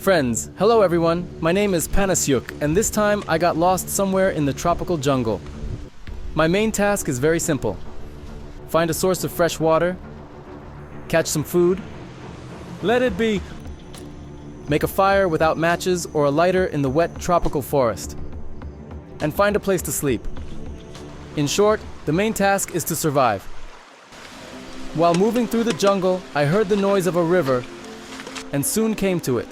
Friends, hello everyone, my name is Panasyuk, and this time I got lost somewhere in the tropical jungle. My main task is very simple. Find a source of fresh water, catch some food, let it be, make a fire without matches or a lighter in the wet tropical forest, and find a place to sleep. In short, the main task is to survive. While moving through the jungle, I heard the noise of a river and soon came to it.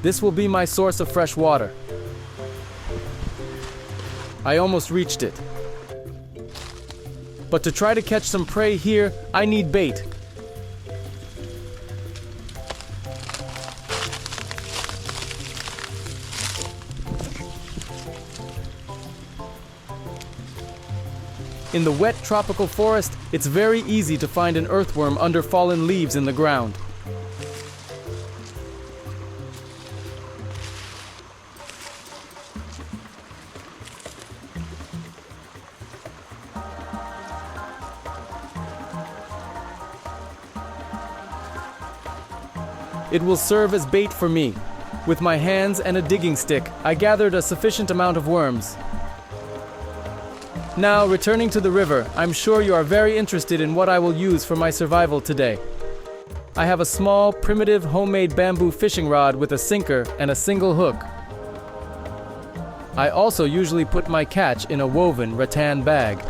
This will be my source of fresh water. I almost reached it. But to try to catch some prey here, I need bait. In the wet tropical forest, it's very easy to find an earthworm under fallen leaves in the ground. It will serve as bait for me. With my hands and a digging stick, I gathered a sufficient amount of worms. Now, returning to the river, I'm sure you are very interested in what I will use for my survival today. I have a small, primitive, homemade bamboo fishing rod with a sinker and a single hook. I also usually put my catch in a woven rattan bag.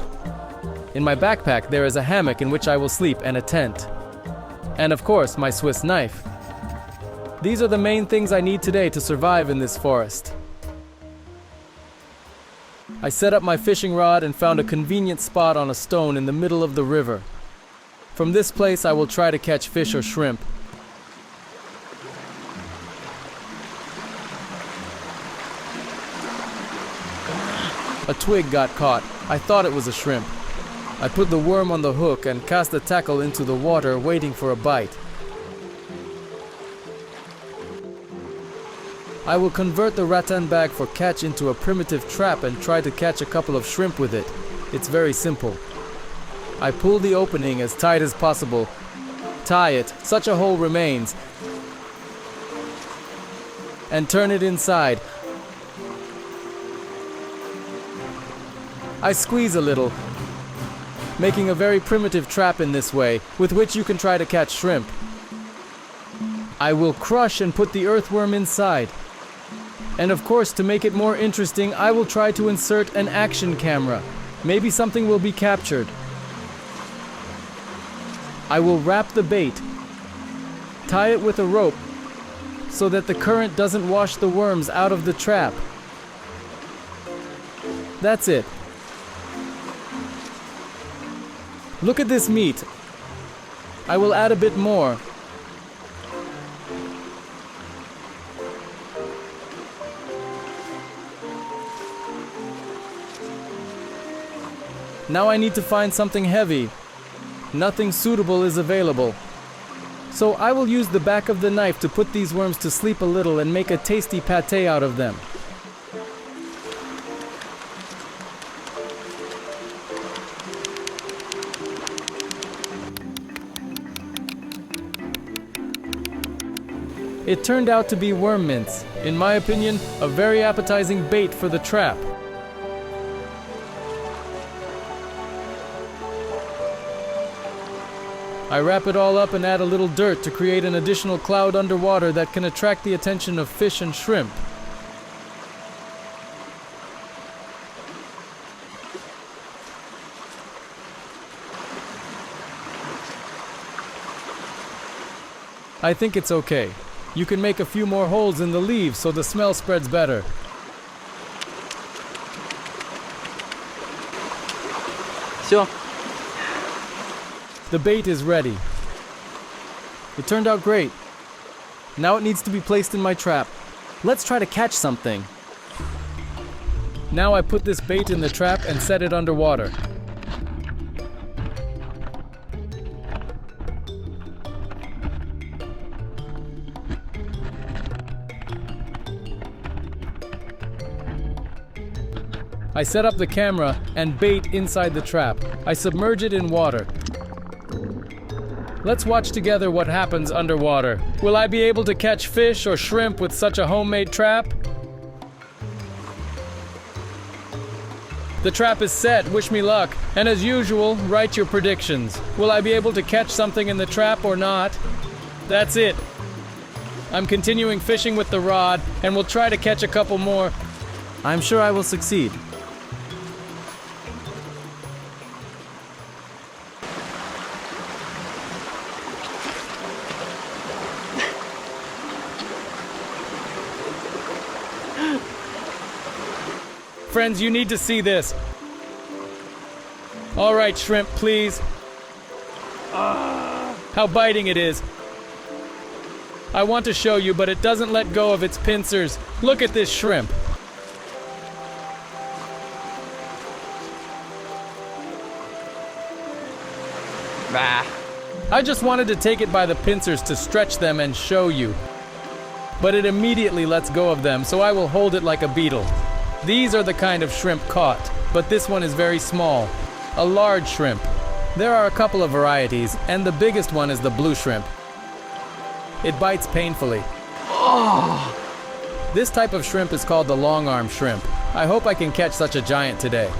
In my backpack, there is a hammock in which I will sleep and a tent. And of course, my Swiss knife. These are the main things I need today to survive in this forest. I set up my fishing rod and found a convenient spot on a stone in the middle of the river. From this place, I will try to catch fish or shrimp. A twig got caught. I thought it was a shrimp. I put the worm on the hook and cast the tackle into the water, waiting for a bite. I will convert the rattan bag for catch into a primitive trap and try to catch a couple of shrimp with it. It's very simple. I pull the opening as tight as possible, tie it, such a hole remains, and turn it inside. I squeeze a little, making a very primitive trap in this way, with which you can try to catch shrimp. I will crush and put the earthworm inside. And of course, to make it more interesting, I will try to insert an action camera. Maybe something will be captured. I will wrap the bait, tie it with a rope, so that the current doesn't wash the worms out of the trap. That's it. Look at this meat. I will add a bit more. Now I need to find something heavy. Nothing suitable is available. So I will use the back of the knife to put these worms to sleep a little and make a tasty pâté out of them. It turned out to be worm mince. In my opinion, a very appetizing bait for the trap. I wrap it all up and add a little dirt to create an additional cloud underwater that can attract the attention of fish and shrimp. I think it's okay. You can make a few more holes in the leaves so the smell spreads better. Все. The bait is ready. It turned out great. Now it needs to be placed in my trap. Let's try to catch something. Now I put this bait in the trap and set it underwater. I set up the camera and bait inside the trap. I submerge it in water. Let's watch together what happens underwater. Will I be able to catch fish or shrimp with such a homemade trap? The trap is set, wish me luck. And as usual, write your predictions. Will I be able to catch something in the trap or not? That's it. I'm continuing fishing with the rod and will try to catch a couple more. I'm sure I will succeed. Friends, you need to see this. All right, shrimp, please. How biting it is. I want to show you, but it doesn't let go of its pincers. Look at this shrimp. Bah. I just wanted to take it by the pincers to stretch them and show you. But it immediately lets go of them, so I will hold it like a beetle. These are the kind of shrimp caught, but this one is very small. A large shrimp. There are a couple of varieties, and the biggest one is the blue shrimp. It bites painfully. This type of shrimp is called the long-arm shrimp. I hope I can catch such a giant today.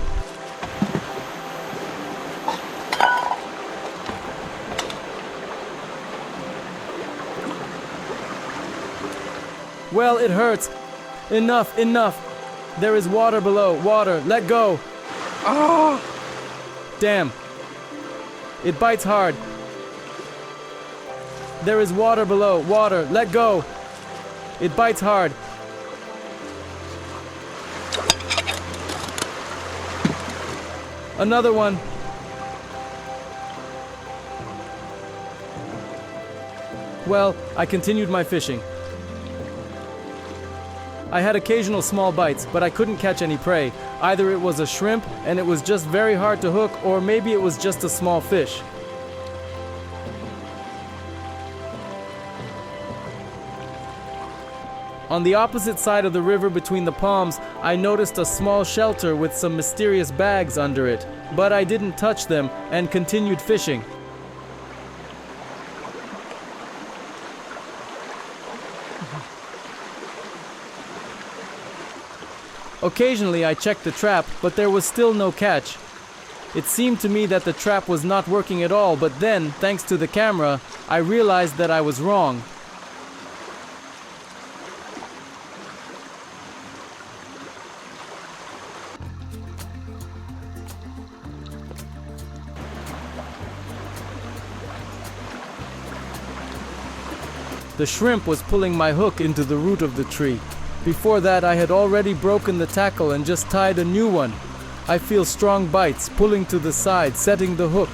Well, it hurts. Enough, enough. There is water below. Water, let go. Damn. It bites hard. There is water below. Water, let go. It bites hard. Another one. Well, I continued my fishing. I had occasional small bites, but I couldn't catch any prey. Either it was a shrimp and it was just very hard to hook, or maybe it was just a small fish. On the opposite side of the river between the palms, I noticed a small shelter with some mysterious bags under it, but I didn't touch them and continued fishing. Occasionally I checked the trap, but there was still no catch. It seemed to me that the trap was not working at all, but then, thanks to the camera, I realized that I was wrong. The shrimp was pulling my hook into the root of the tree. Before that, I had already broken the tackle and just tied a new one. I feel strong bites pulling to the side, setting the hook.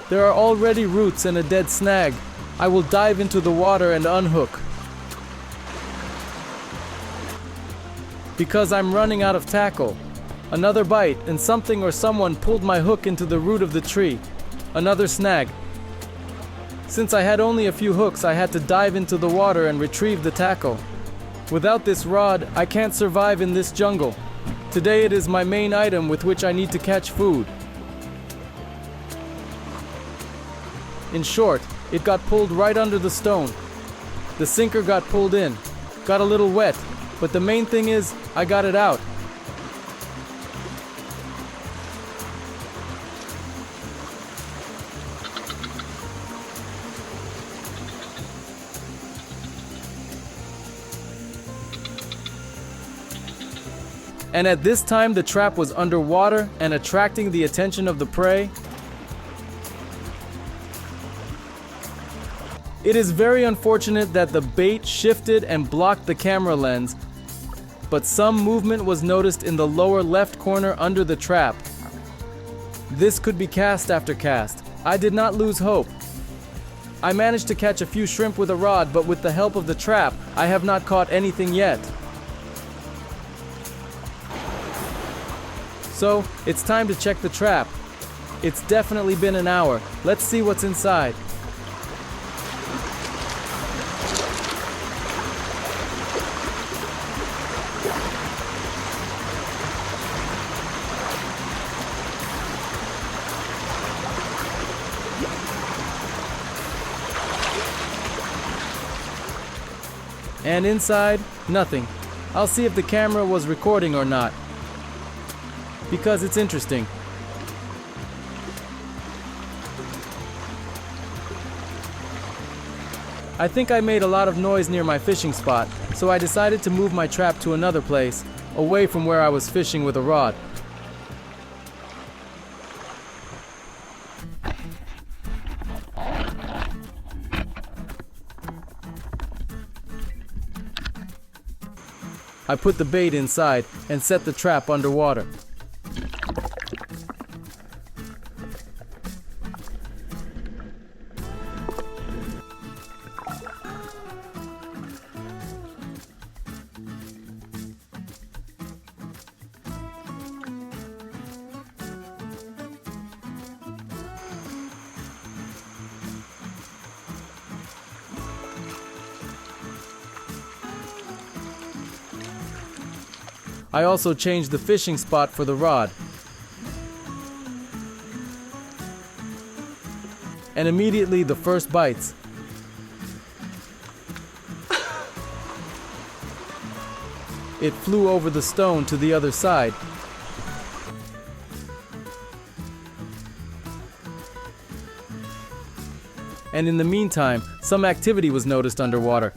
There are already roots and a dead snag. I will dive into the water and unhook. Because I'm running out of tackle. Another bite, and something or someone pulled my hook into the root of the tree. Another snag. Since I had only a few hooks, I had to dive into the water and retrieve the tackle. Without this rod, I can't survive in this jungle. Today it is my main item with which I need to catch food. In short, it got pulled right under the stone. The sinker got pulled in, got a little wet, but the main thing is, I got it out. And at this time the trap was underwater and attracting the attention of the prey. It is very unfortunate that the bait shifted and blocked the camera lens, but some movement was noticed in the lower left corner under the trap. This could be cast after cast. I did not lose hope. I managed to catch a few shrimp with a rod, but with the help of the trap, I have not caught anything yet. So, it's time to check the trap. It's definitely been an hour. Let's see what's inside. And inside, nothing. I'll see if the camera was recording or not, because it's interesting. I think I made a lot of noise near my fishing spot, so I decided to move my trap to another place, away from where I was fishing with a rod. I put the bait inside and set the trap underwater. I also changed the fishing spot for the rod. And immediately the first bites. It flew over the stone to the other side. And in the meantime, some activity was noticed underwater.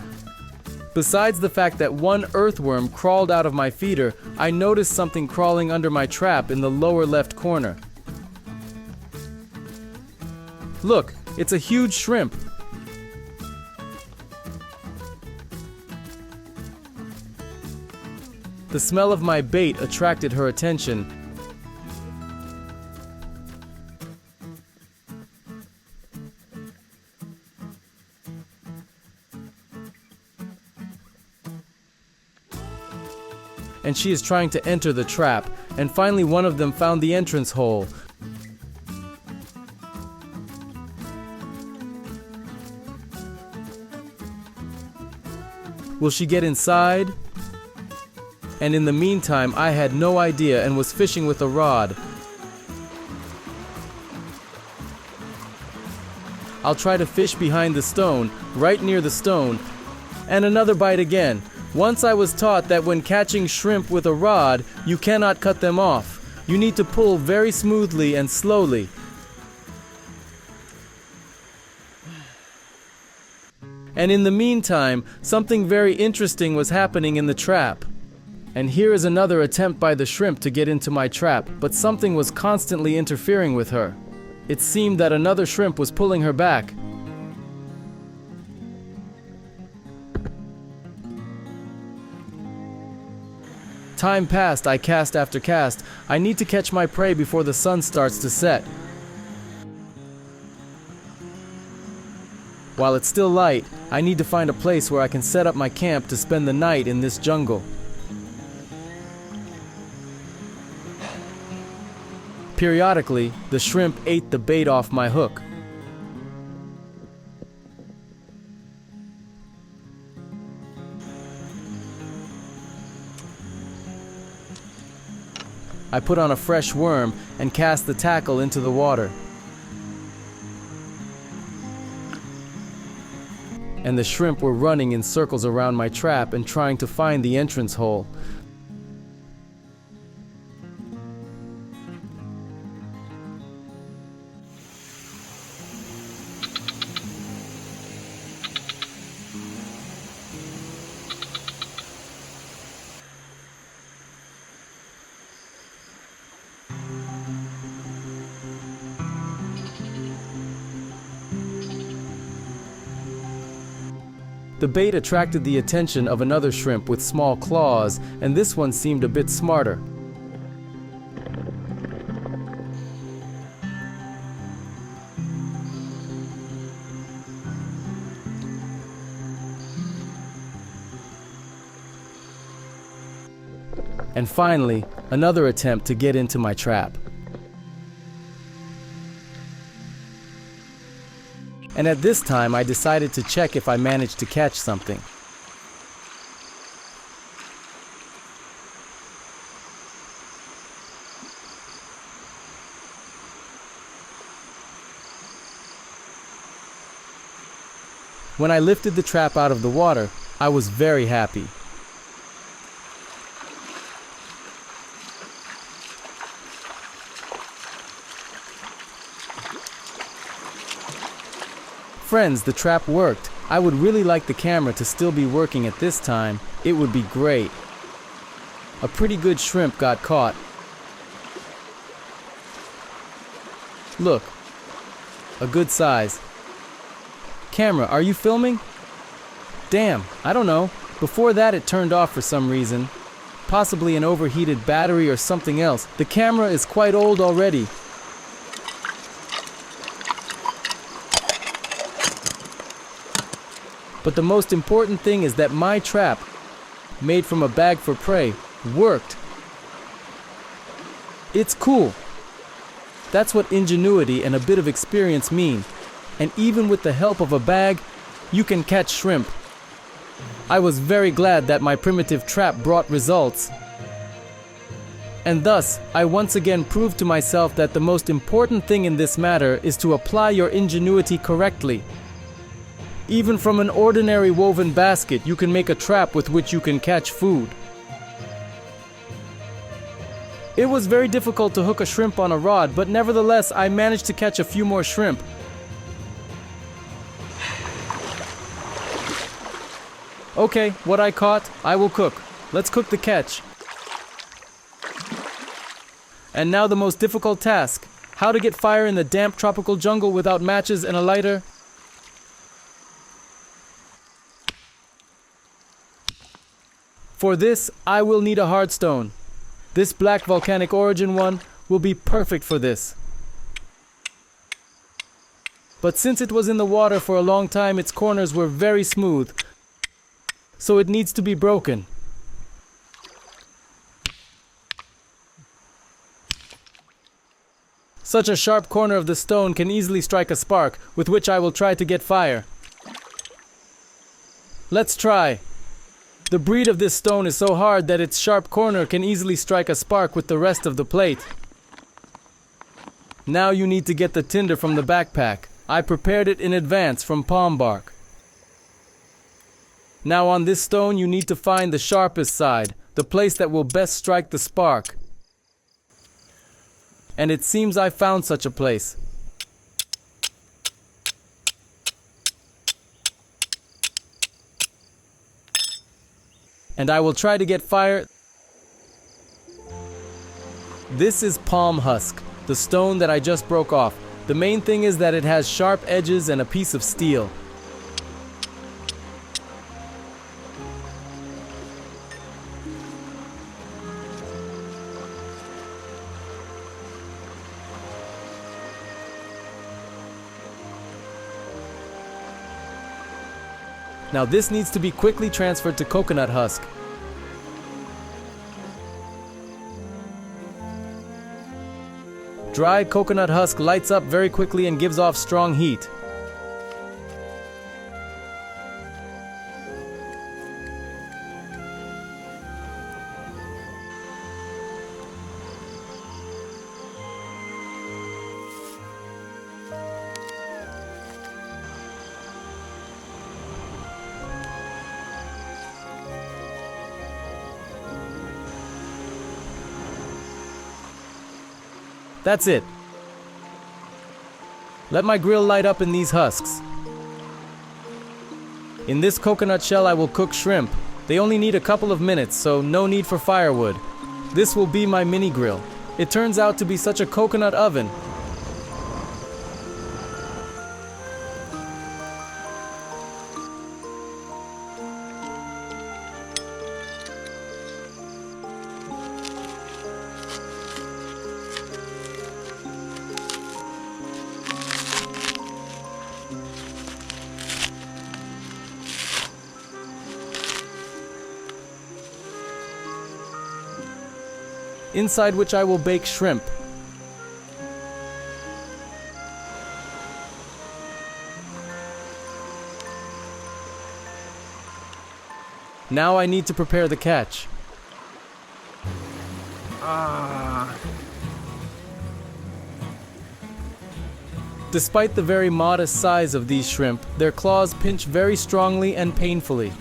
Besides the fact that one earthworm crawled out of my feeder, I noticed something crawling under my trap in the lower left corner. Look, it's a huge shrimp. The smell of my bait attracted her attention. And she is trying to enter the trap, and finally one of them found the entrance hole. Will she get inside? And in the meantime, I had no idea and was fishing with a rod. I'll try to fish behind the stone, right near the stone, and another bite again. Once I was taught that when catching shrimp with a rod, you cannot cut them off. You need to pull very smoothly and slowly. And in the meantime, something very interesting was happening in the trap. And here is another attempt by the shrimp to get into my trap, but something was constantly interfering with her. It seemed that another shrimp was pulling her back. Time passed, I cast after cast. I need to catch my prey before the sun starts to set. While it's still light, I need to find a place where I can set up my camp to spend the night in this jungle. Periodically, the shrimp ate the bait off my hook. I put on a fresh worm and cast the tackle into the water. And the shrimp were running in circles around my trap and trying to find the entrance hole. The bait attracted the attention of another shrimp with small claws, and this one seemed a bit smarter. And finally, another attempt to get into my trap. And at this time, I decided to check if I managed to catch something. When I lifted the trap out of the water, I was very happy. Friends, the trap worked. I would really like the camera to still be working at this time. It would be great. A pretty good shrimp got caught. Look, a good size. Camera, are you filming? Damn, I don't know. Before that it turned off for some reason. Possibly an overheated battery or something else. The camera is quite old already. But the most important thing is that my trap, made from a bag for prey, worked. It's cool. That's what ingenuity and a bit of experience mean. And even with the help of a bag, you can catch shrimp. I was very glad that my primitive trap brought results. And thus, I once again proved to myself that the most important thing in this matter is to apply your ingenuity correctly. Even from an ordinary woven basket, you can make a trap with which you can catch food. It was very difficult to hook a shrimp on a rod, but nevertheless, I managed to catch a few more shrimp. Okay, what I caught, I will cook. Let's cook the catch. And now the most difficult task. How to get fire in the damp tropical jungle without matches and a lighter. For this, I will need a hard stone. This black volcanic origin one will be perfect for this. But since it was in the water for a long time, its corners were very smooth, so it needs to be broken. Such a sharp corner of the stone can easily strike a spark, with which I will try to get fire. Let's try. The breed of this stone is so hard that its sharp corner can easily strike a spark with the rest of the plate. Now you need to get the tinder from the backpack. I prepared it in advance from palm bark. Now on this stone you need to find the sharpest side, the place that will best strike the spark. And it seems I found such a place. And I will try to get fire. This is palm husk, the stone that I just broke off. The main thing is that it has sharp edges and a piece of steel. Now this needs to be quickly transferred to coconut husk. Dry coconut husk lights up very quickly and gives off strong heat. That's it. Let my grill light up in these husks. In this coconut shell I will cook shrimp. They only need a couple of minutes, so no need for firewood. This will be my mini grill. It turns out to be such a coconut oven. Inside which I will bake shrimp. Now I need to prepare the catch. Despite the very modest size of these shrimp, their claws pinch very strongly and painfully.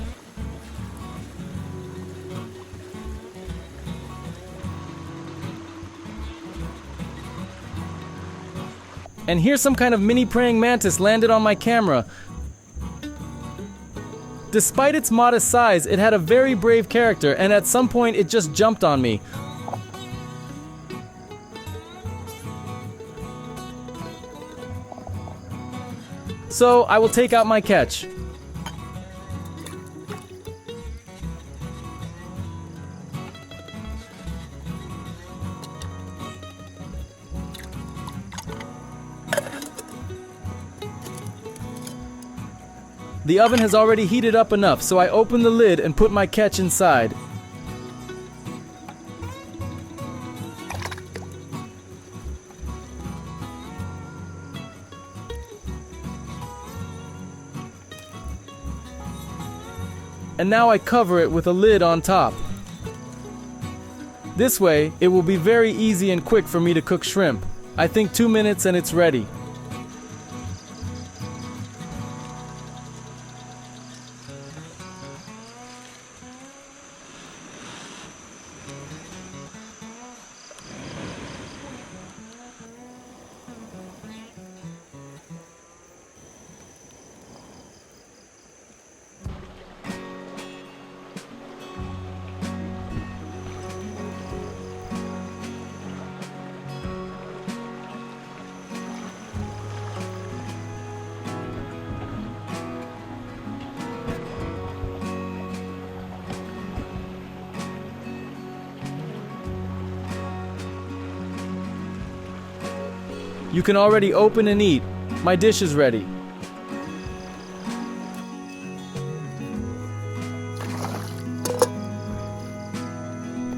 And here some kind of mini praying mantis landed on my camera. Despite its modest size, it had a very brave character, and at some point it just jumped on me. So I will take out my catch. The oven has already heated up enough, so I open the lid and put my catch inside. And now I cover it with a lid on top. This way, it will be very easy and quick for me to cook shrimp. I think 2 minutes and it's ready. You can already open and eat. My dish is ready.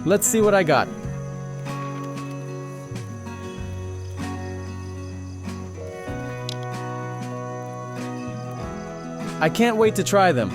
Let's see what I got. I can't wait to try them.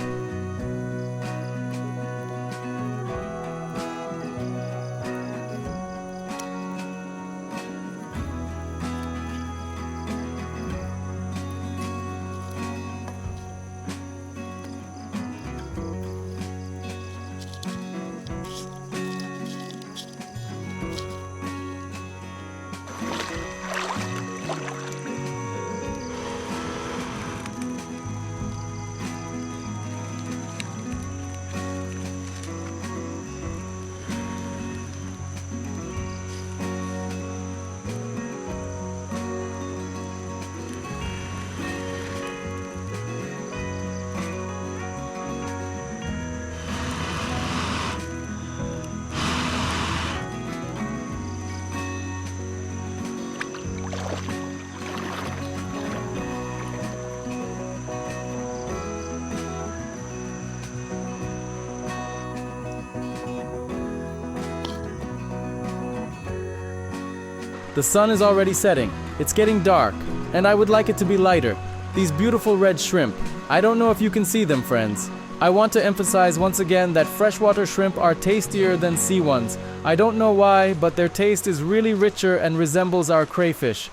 The sun is already setting. It's getting dark, and I would like it to be lighter. These beautiful red shrimp. I don't know if you can see them, friends. I want to emphasize once again that freshwater shrimp are tastier than sea ones. I don't know why, but their taste is really richer and resembles our crayfish.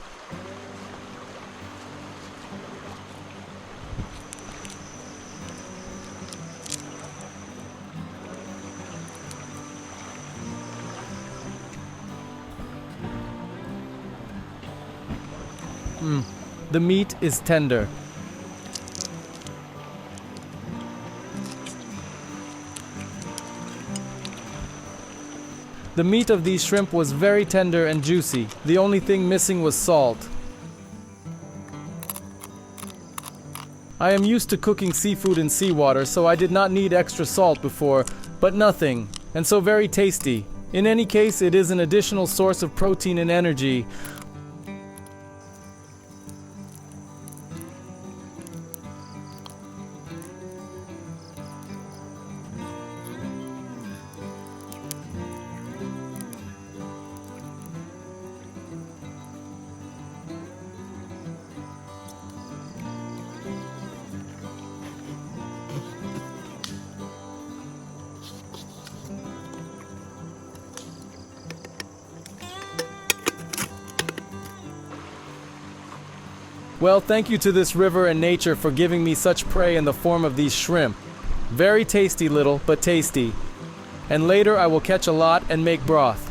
The meat is tender. The meat of these shrimp was very tender and juicy. The only thing missing was salt. I am used to cooking seafood in seawater, so I did not need extra salt before, but nothing, and so very tasty. In any case, it is an additional source of protein and energy. Well, thank you to this river and nature for giving me such prey in the form of these shrimp. Very tasty little, but tasty. And later I will catch a lot and make broth.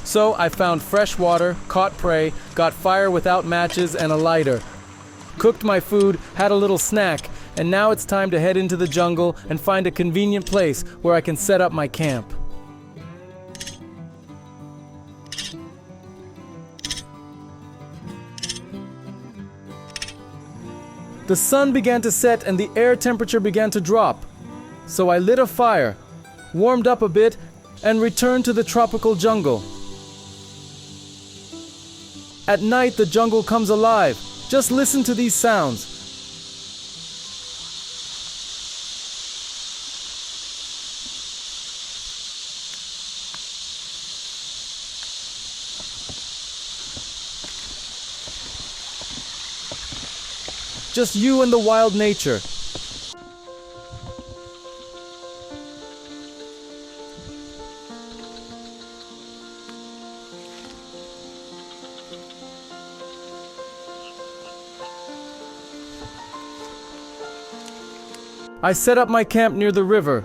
So I found fresh water, caught prey, got fire without matches and a lighter, cooked my food, had a little snack, and now it's time to head into the jungle and find a convenient place where I can set up my camp. The sun began to set and the air temperature began to drop. So I lit a fire, warmed up a bit, and returned to the tropical jungle. At night, the jungle comes alive. Just listen to these sounds. Just you and the wild nature. I set up my camp near the river.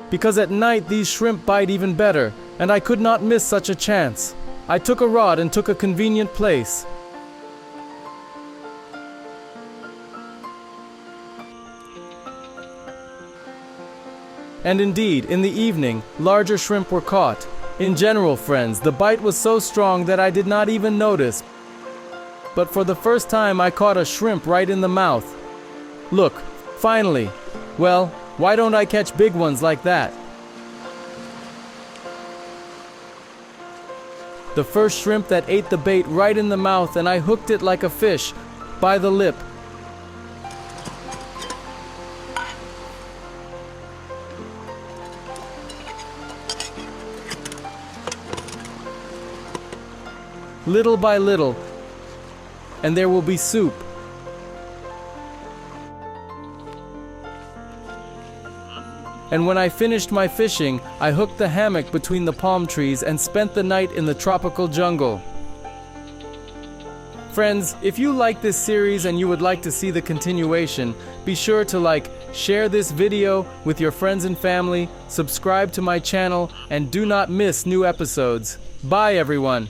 Because at night these shrimp bite even better, and I could not miss such a chance. I took a rod and took a convenient place. And indeed, in the evening, larger shrimp were caught. In general, friends, the bite was so strong that I did not even notice. But for the first time, I caught a shrimp right in the mouth. Look, finally. Well, why don't I catch big ones like that? The first shrimp that ate the bait right in the mouth, and I hooked it like a fish, by the lip. Little by little, and there will be soup. And when I finished my fishing, I hooked the hammock between the palm trees and spent the night in the tropical jungle. Friends, if you like this series and you would like to see the continuation, be sure to share this video with your friends and family, subscribe to my channel, and do not miss new episodes. Bye everyone!